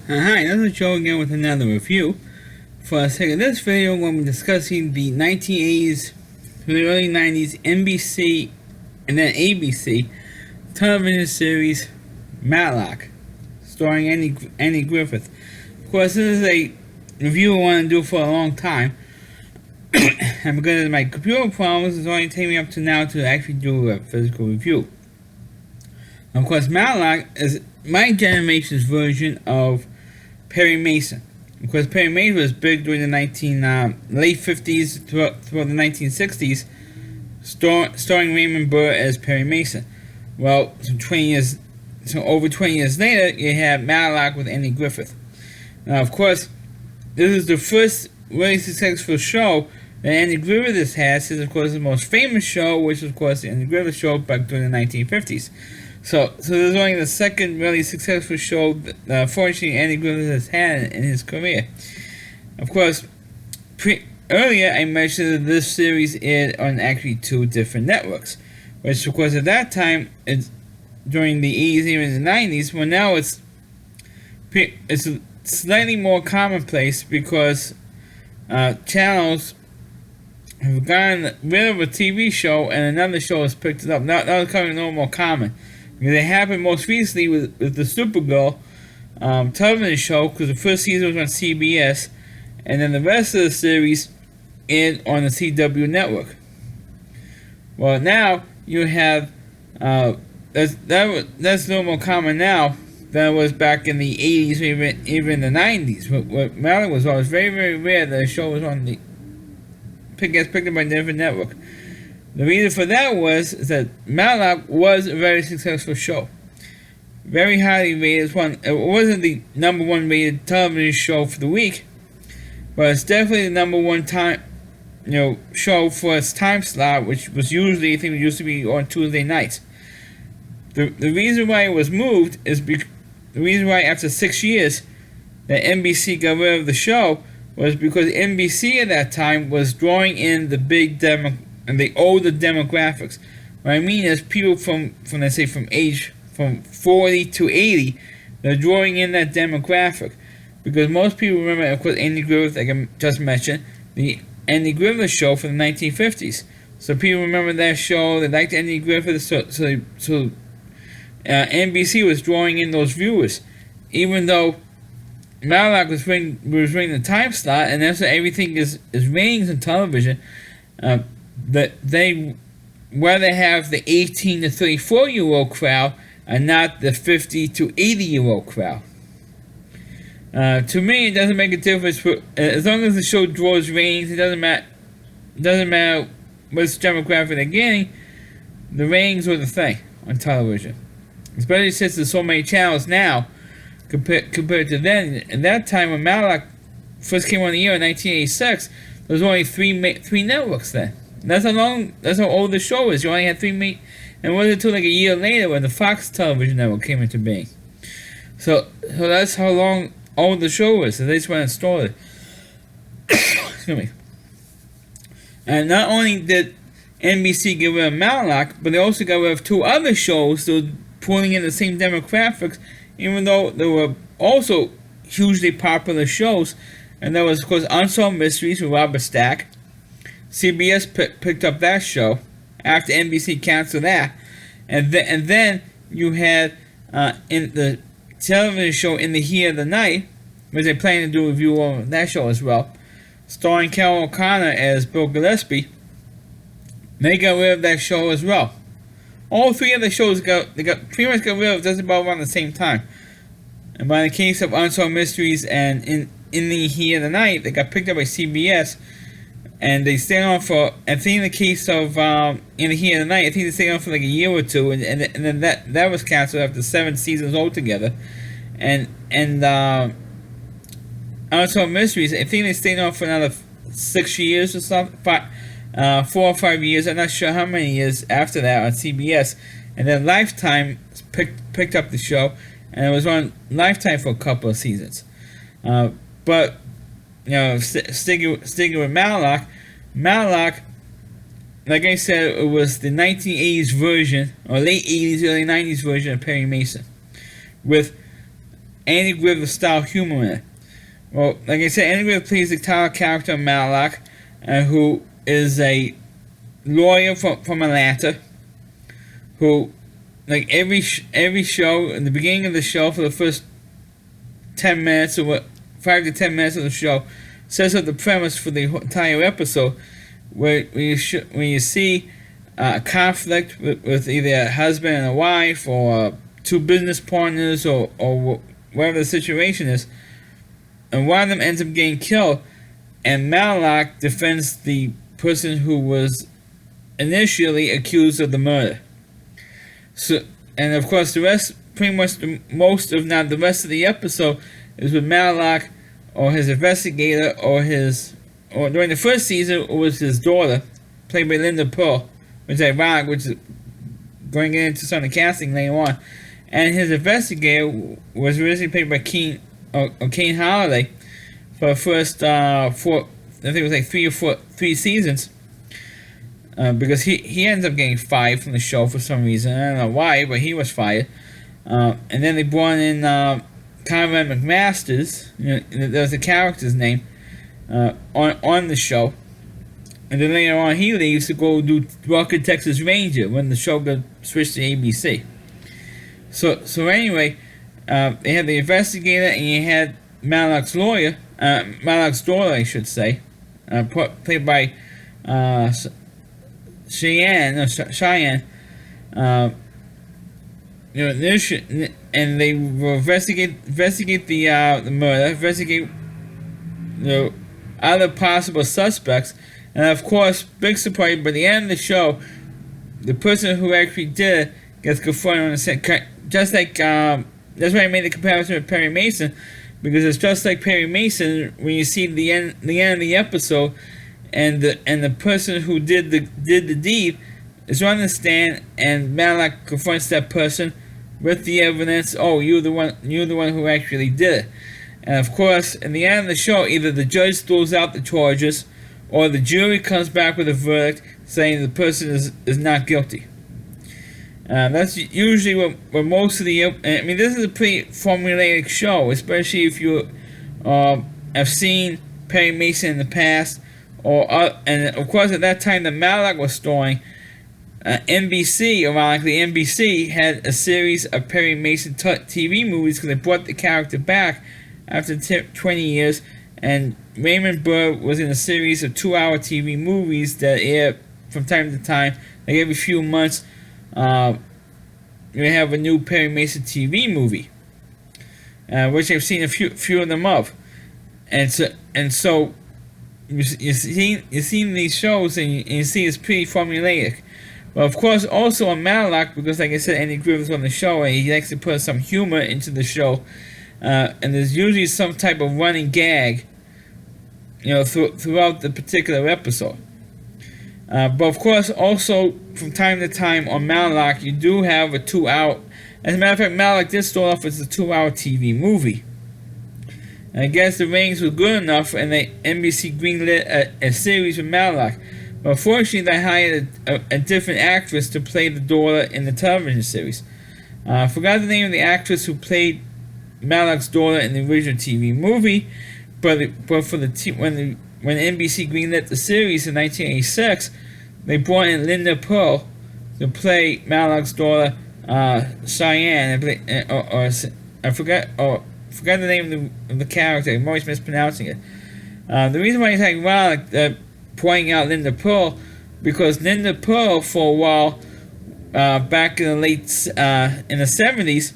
Hi, this is Joe again with another review. For the sake of this video, we're going to be discussing the 1980s to the early 90s NBC and then ABC television series Matlock, starring Andy Griffith. Of course, this is a review I want to do for a long time, and because of my computer problems, it's only taking me up to now to actually do a physical review. Of course, Matlock is my generation's version of Perry Mason. Of course, Perry Mason was big during the late 50s throughout the 1960s, starring Raymond Burr as Perry Mason. Well, over 20 years later, you have Matlock with Andy Griffith. Now, of course, this is the first really successful show that Andy Griffith has had since, of course, the most famous show, which was, of course, the Andy Griffith Show back during the 1950s. So this is only the second really successful show that, fortunately, Andy Griffith has had in his career. Of course, earlier I mentioned that this series aired on actually two different networks, which, of course, at that time, during the 80s, even the 90s, well, now it's slightly more commonplace because channels have gotten rid of a TV show and another show has picked it up. Now it's becoming a little more common. Because it happened most recently with the Supergirl television show, because the first season was on CBS, and then the rest of the series aired on the CW network. Well, now you have that's a little more common now than it was back in the 80s or even the 90s. What Matlock was always very, very rare that a show was on gets picked up by a different network. The reason for that was that Matlock was a very successful show. Very highly rated. It wasn't the number one rated television show for the week, but it's definitely the number one show for its time slot, which was usually, I think it used to be on Tuesday nights. The reason why it was moved is the reason why after 6 years that NBC got rid of the show was because NBC at that time was drawing in the big and the older demographics. What I mean is people from 40 to 80, they're drawing in that demographic. Because most people remember, of course, Andy Griffith, like I just mentioned, the Andy Griffith Show from the 1950s. So people remember that show, they liked Andy Griffith, so NBC was drawing in those viewers. Even though Matlock was running the time slot, and that's what everything is ratings on television, that they rather have the 18 to 34-year-old crowd and not the 50 to 80-year-old crowd. To me, it doesn't make a difference. As long as the show draws ratings, it doesn't matter which demographic they're getting. The ratings are the thing on television, especially since there's so many channels now compared to then. At that time, when Matlock first came on the air in 1986, there was only three networks then. That's how old the show is. You only had three and it wasn't until like a year later when the Fox television network came into being. So that's how long old the show is. So that's when it started. Excuse me. And not only did NBC get rid of Matlock, but they also got rid of two other shows that were pulling in the same demographics, even though they were also hugely popular shows. And that was, of course, Unsolved Mysteries with Robert Stack. CBS picked up that show after NBC canceled that, and then you had in the television show In the Heat of the Night, which they plan to do a review of that show as well, starring Carol O'Connor as Bill Gillespie. They got rid of that show as well. All three of the shows pretty much got rid of just about around the same time. And by the case of Unsolved Mysteries and In the Heat of the Night, they got picked up by CBS. And they stayed on for, I think in the case of In the Heat of the Night, I think they stayed on for like a year or two, and then that was canceled after 7 seasons altogether. And Unsolved Mysteries, I think they stayed on for another 6 years or something, 4 or 5 years. I'm not sure how many years after that on CBS. And then Lifetime picked up the show, and it was on Lifetime for a couple of seasons. But sticking with Matlock, like I said, it was the 1980s version, or late 80s, early 90s version of Perry Mason, with Andy Griffith style humor in it. Well, like I said, Andy Griffith plays the title character of Matlock, who is a lawyer from Atlanta, who, like every show, in the beginning of the show, for the first 10 minutes or 5 to 10 minutes of the show, sets up the premise for the entire episode, where you see a conflict with either a husband and a wife, or two business partners, or whatever the situation is, and one of them ends up getting killed, and Matlock defends the person who was initially accused of the murder. So, and of course, the rest, pretty much most, if not the rest of the episode, is with Matlock or his investigator or during the first season, it was his daughter, played by Linda Pearl, which is ironic, which is going into some of the casting later on. And his investigator was originally played by Kane Holiday for the first I think it was like three seasons. Because he ends up getting fired from the show for some reason. I don't know why, but he was fired. And then they brought in Conrad McMasters, that was the character's name, on the show. And then later on he leaves to go do Walker Texas Ranger when the show got switched to ABC. So anyway, they had the investigator, and you had Matlock's lawyer, Matlock's daughter, I should say, played by Cheyenne. And they will investigate the murder, investigate other possible suspects, and of course, big surprise, by the end of the show, the person who actually did it gets confronted on the set. Just like that's why I made the comparison with Perry Mason, because it's just like Perry Mason when you see the end of the episode, and the person who did the deed is on the stand, and Matlock confronts that person with the evidence. Oh, you're the one who actually did it. And of course, in the end of the show, either the judge throws out the charges, or the jury comes back with a verdict saying the person is not guilty. That's usually what most of the. I mean, this is a pretty formulaic show, especially if you have seen Perry Mason in the past, and of course at that time that Matlock was starring, NBC, ironically, NBC had a series of Perry Mason TV movies because they brought the character back after 20 years, and Raymond Burr was in a series of 2-hour TV movies that aired from time to time. Like every few months, we have a new Perry Mason TV movie, which I've seen a few of them of, and so you've seen these shows, and you see it's pretty formulaic. But of course, also on Matlock, because like I said, Andy Griffith's on the show, and he likes to put some humor into the show, and there's usually some type of running gag, throughout the particular episode. But of course, also from time to time on Matlock, you do have a 2-hour. As a matter of fact, Matlock did start off as a 2-hour TV movie. And I guess the ratings were good enough, and NBC greenlit a series with Matlock. But unfortunately, they hired a different actress to play the daughter in the television series. I forgot the name of the actress who played Matlock's daughter in the original TV movie, but for when NBC greenlit the series in 1986, they brought in Linda Pearl to play Matlock's daughter, Cheyenne. I forgot the name of the character. I'm always mispronouncing it. The reason why I'm talking about pointing out Linda Pearl, because Linda Pearl for a while back in the in the 70s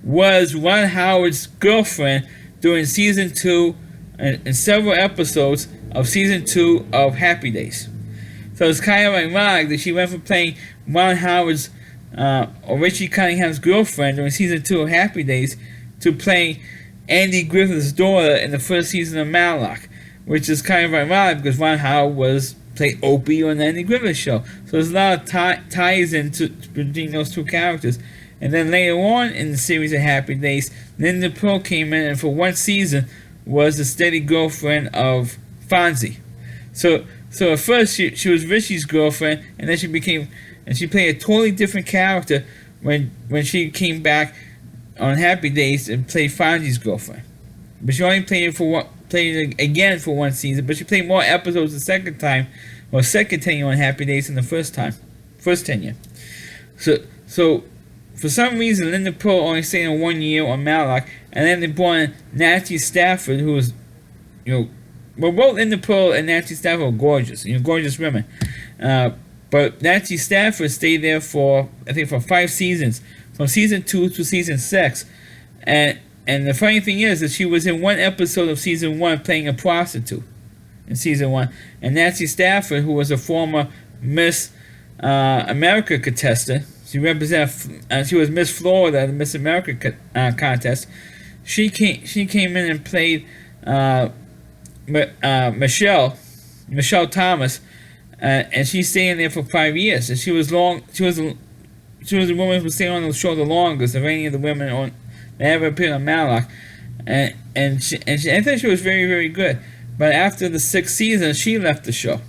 was Ron Howard's girlfriend during season 2 and several episodes of season 2 of Happy Days. So it's kind of ironic that she went from playing Ron Howard's or Richie Cunningham's girlfriend during season 2 of Happy Days to playing Andy Griffith's daughter in the first season of Matlock, which is kind of ironic because Ron Howard played Opie on the Andy Griffith show. So there's a lot of ties between those two characters. And then later on in the series of Happy Days, Linda Pearl came in and for one season was the steady girlfriend of Fonzie. So at first she was Richie's girlfriend, and then she played a totally different character when she came back on Happy Days and played Fonzie's girlfriend. But she only played it again for one season. But she played more episodes the second time, or second tenure on Happy Days than the first tenure. So for some reason, Linda Pearl only stayed in 1 year on Matlock, and then they brought in Nancy Stafford, who was, well, both Linda Pearl and Nancy Stafford were gorgeous, gorgeous women. But Nancy Stafford stayed there for 5 seasons, from season 2 to season 6, and the funny thing is that she was in one episode of season 1 playing a prostitute in season 1, and Nancy Stafford, who was a former Miss America contestant, she was Miss Florida, the Miss America contest. She came in and played Michelle Thomas, and she stayed in there for 5 years. And she was the woman who stayed on the show the longest of any of the women that ever appeared on Matlock, and I thought she was very, very good. But after the 6th season, she left the show.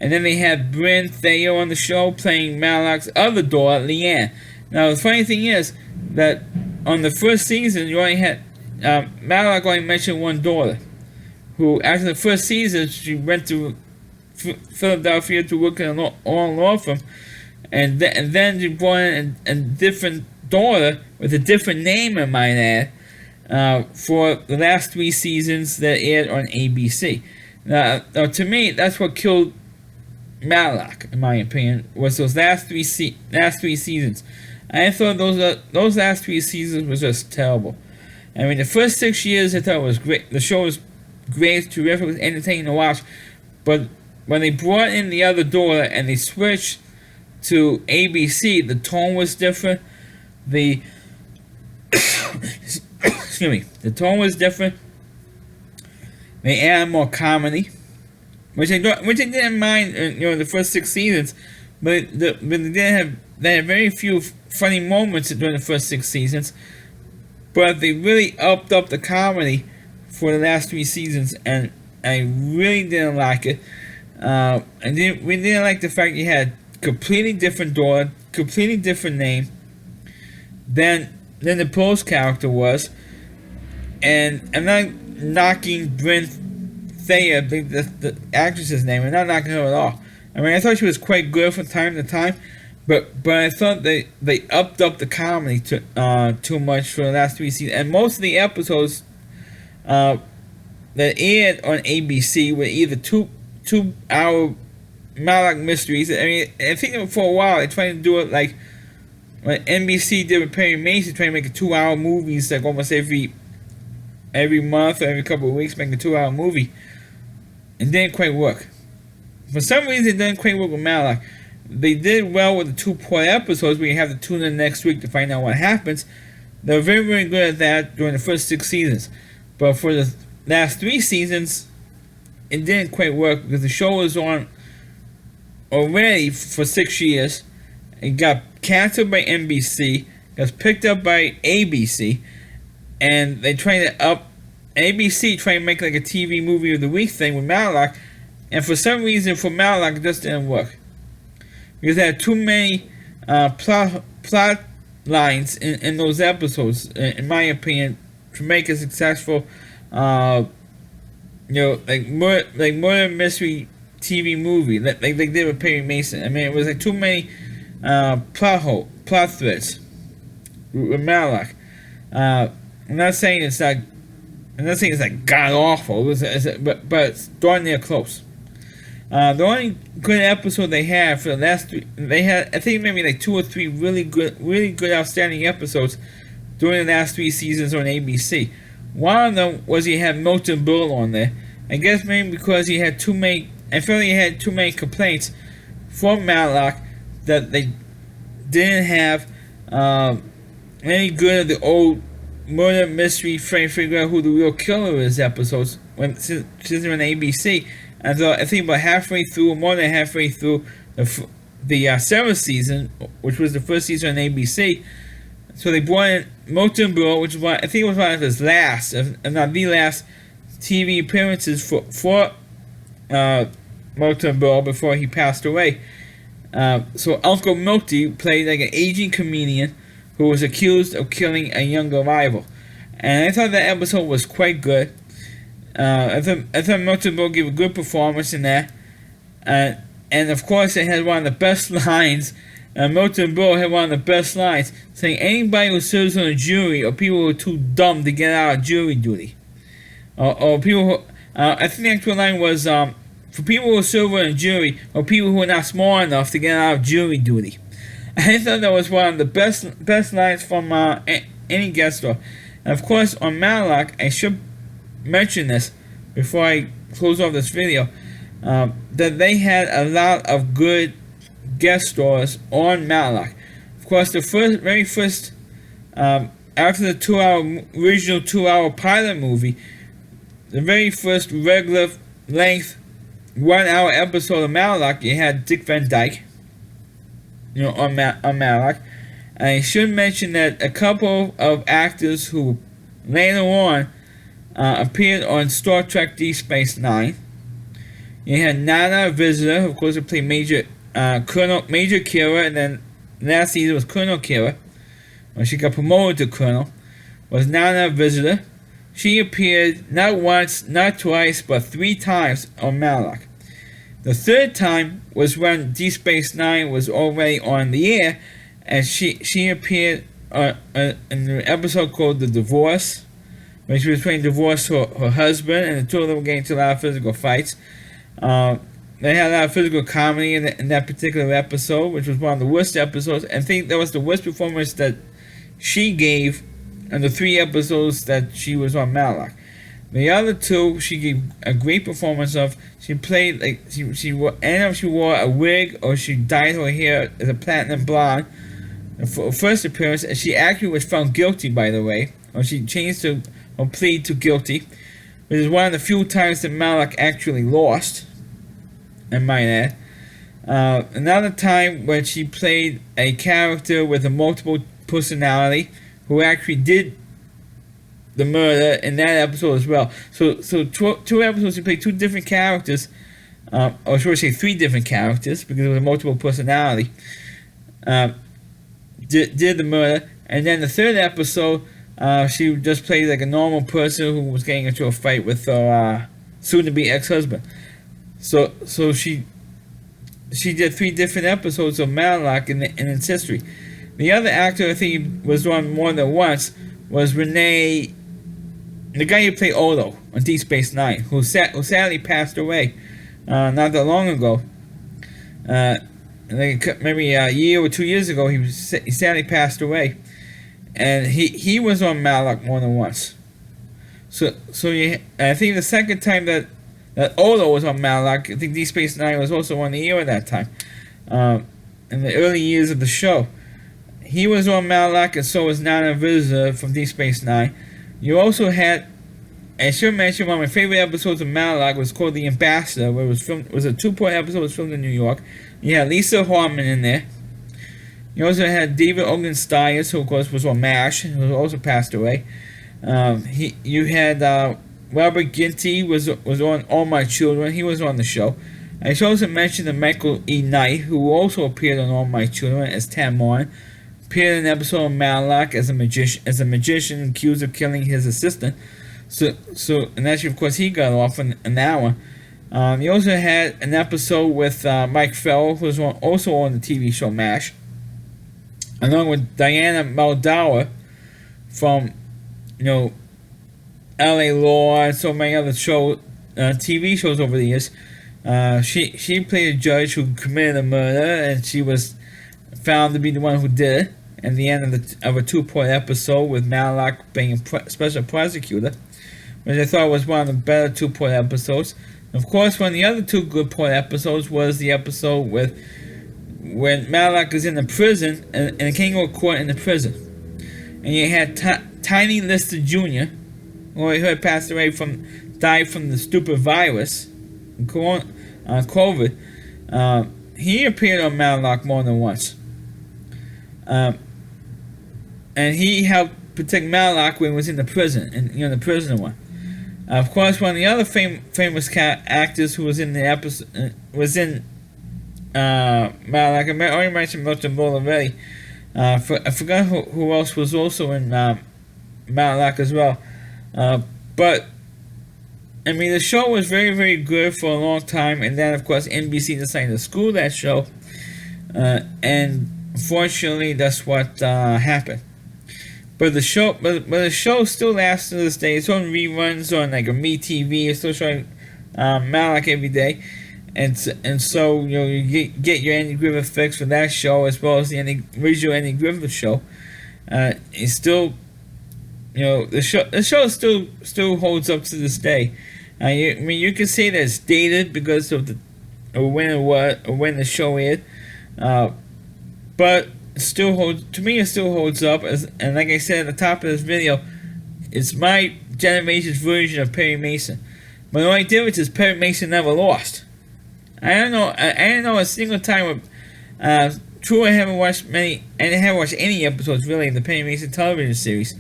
And then they had Bryn Thayer on the show playing Matlock's other daughter, Leanne. Now, the funny thing is that on the first season, you only had Matlock only mentioned one daughter, who after the first season, she went to Philadelphia to work in a law firm, and then she brought in a different daughter with a different name, I might add, for the last 3 seasons that aired on ABC. Now, to me, that's what killed Matlock, in my opinion, was those last three seasons. I thought those last 3 seasons was just terrible. I mean, the first 6 years I thought it was great. The show was great, terrific, was entertaining to watch. But when they brought in the other daughter and they switched to ABC, the tone was different. The tone was different. They added more comedy, which I didn't mind, the first 6 seasons, but they had very few funny moments during the first 6 seasons, but they really upped up the comedy for the last 3 seasons, and I really didn't like it. We didn't like the fact you had completely different daughter, completely different name than the Pearl's character was, and I'm not knocking Bryn Thayer, the actress's name. I'm not knocking her at all. I mean, I thought she was quite good from time to time, but I thought they upped up the comedy too much for the last 3 seasons. And most of the episodes that aired on ABC were either 2-hour Matlock mysteries. I mean, I think for a while they tried to do it like when NBC did with Perry Mason, trying to make a 2-hour movies like almost every month or every couple of weeks, make a 2-hour movie. It didn't quite work. For some reason, it didn't quite work with Matlock. They did well with the 2-part episodes where you have to tune in next week to find out what happens. They were very, very good at that during the first 6 seasons. But for the last 3 seasons, it didn't quite work because the show was on already for 6 years. It got canceled by NBC, got picked up by ABC, and they tried to up ABC, trying to make like a TV movie of the week thing with Matlock, and for some reason for Matlock it just didn't work because they had too many plot lines in those episodes, in my opinion, to make a successful like murder mystery TV movie like they did with Perry Mason. I mean, it was like too many plot threads with Matlock. I'm not saying it's like god awful, but it's darn near close. The only good episode they had for the last 3, they had, I think maybe like 2 or 3 really good, outstanding episodes during the last 3 seasons on ABC. One of them was he had Milton Berle on there. I guess maybe because he had too many, I felt he had too many complaints from Matlock that they didn't have any good of the old murder mystery trying to figure out who the real killer is episodes since they're on ABC. And so I think about halfway through, more than halfway through the 7th season, which was the first season on ABC, so they brought in Milton Berle, which was I think it was one of his last, if not the last, TV appearances for Milton Berle before he passed away. So Uncle Milty played like an aging comedian who was accused of killing a younger rival. And I thought that episode was quite good. I thought Milton Berle gave a good performance in that. And of course, it had one of the best lines. Milton Berle had one of the best lines, saying anybody who serves on a jury or people who are too dumb to get out of jury duty. Or people who, I think the actual line was, for people who serve on a jury or people who are not smart enough to get out of jury duty. I thought that was one of the best lines from any guest star. And of course, on Matlock, I should mention this before I close off this video, that they had a lot of good guest stars on Matlock. Of course, the very first, after the original 2-hour pilot movie, the very first regular length 1-hour episode of Matlock, you had Dick Van Dyke, on Matlock. And I should mention that a couple of actors who later on appeared on Star Trek Deep Space Nine. You had Nana Visitor, of course, who played Major Kira, and then last season was Colonel Kira. When she got promoted to Colonel, was Nana Visitor. She appeared not once, not twice, but 3 times on Matlock. The third time was when Deep Space Nine was already on the air, and she appeared in an episode called The Divorce, when she was playing divorce to her husband, and the two of them were getting into a lot of physical fights. They had a lot of physical comedy in that particular episode, which was one of the worst episodes. And I think that was the worst performance that she gave in the 3 episodes that she was on Matlock. The other 2, she gave a great performance of. She played like she wore a wig or she dyed her hair as a platinum blonde. For her first appearance, and she actually was found guilty, by the way, or she changed her plea to guilty, which is one of the few times that Matlock actually lost. I might add. Another time when she played a character with a multiple personality who actually did the murder in that episode as well. So 2 episodes she played 2 different characters, or should I say 3 different characters because it was a multiple personality. Did the murder, and then the 3rd episode, she just played like a normal person who was getting into a fight with her soon-to-be ex-husband. So she did 3 different episodes of Matlock in its history. The other actor I think was on more than once was Renee, the guy who played Odo on Deep Space Nine, who sadly passed away not that long ago. Maybe a year or 2 years ago, he sadly passed away, and he was on Matlock more than once. I think the second time that Odo was on Matlock, I think Deep Space Nine was also on the air at that time, in the early years of the show. He was on Matlock, and so was Nana Visitor from Deep Space Nine. You also had, I should mention, one of my favorite episodes of Matlock was called The Ambassador, where it was a 2-part episode. It was filmed in New York. You had Lisa Harmon in there. You also had David Ogden Stiers, who of course was on MASH, who also passed away. You had Robert Ginty was on All My Children. He was on the show. I should also mention the Michael E. Knight, who also appeared on All My Children as Tam Martin. Appeared in an episode of Matlock as a magician accused of killing his assistant. And actually, of course, he got off in that one. You also had an episode with Mike Farrell, who was also on the TV show MASH, along with Diana Muldaur from, L.A. Law and so many other TV shows over the years. She played a judge who committed a murder, and she was found to be the one who did it at the end of a 2-part episode with Matlock being a special prosecutor, which I thought was one of the better 2-part episodes. Of course, one of the other 2 good part episodes was the episode when Matlock is in the prison and a Kangaroo Court in the prison, and you had Tiny Lister Jr., who had passed away died from the stupid virus, COVID. He appeared on Matlock more than once. And he helped protect Matlock when he was in the prison, and the prisoner one. Of course, one of the other famous actors who was in the episode was in Matlock. I already mentioned Milton Berle already. I forgot who else was also in Matlock as well. But I mean, the show was very, very good for a long time, and then of course NBC decided to screw that show, and unfortunately, that's what happened. But the show still lasts to this day. It's on reruns on like a MeTV. It's still showing Matlock every day, and so you get your Andy Griffith fix for that show as well as the original Andy Griffith show. It's still, the show still holds up to this day. You can say that it's dated because of when the show aired, but it still holds up. And like I said at the top of this video, it's my generation's version of Perry Mason. But the only difference is Perry Mason never lost. I don't know a single time. True, I haven't watched any episodes really of the Perry Mason television series.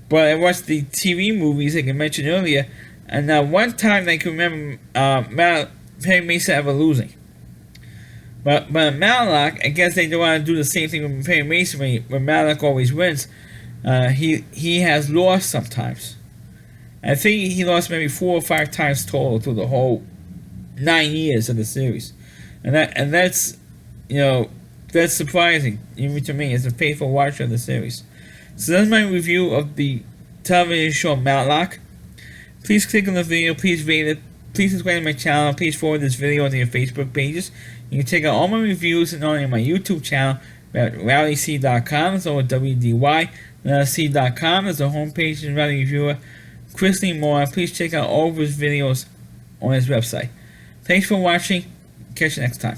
But I watched the TV movies like I mentioned earlier, and one time I can remember Perry Mason ever losing. But Matlock, I guess they don't want to do the same thing with Perry Mason when Matlock always wins. He has lost sometimes. I think he lost maybe 4 or 5 times total through the whole 9 years of the series, and that's that's surprising even to me as a faithful watcher of the series. So that's my review of the television show Matlock. Please click on the video, please rate it, please subscribe to my channel, please forward this video to your Facebook pages. You can check out all my reviews and on my YouTube channel at rallyc.com, so WDY.com is the homepage and Rally Reviewer. Chris Lee Moore, please check out all of his videos on his website. Thanks for watching, catch you next time.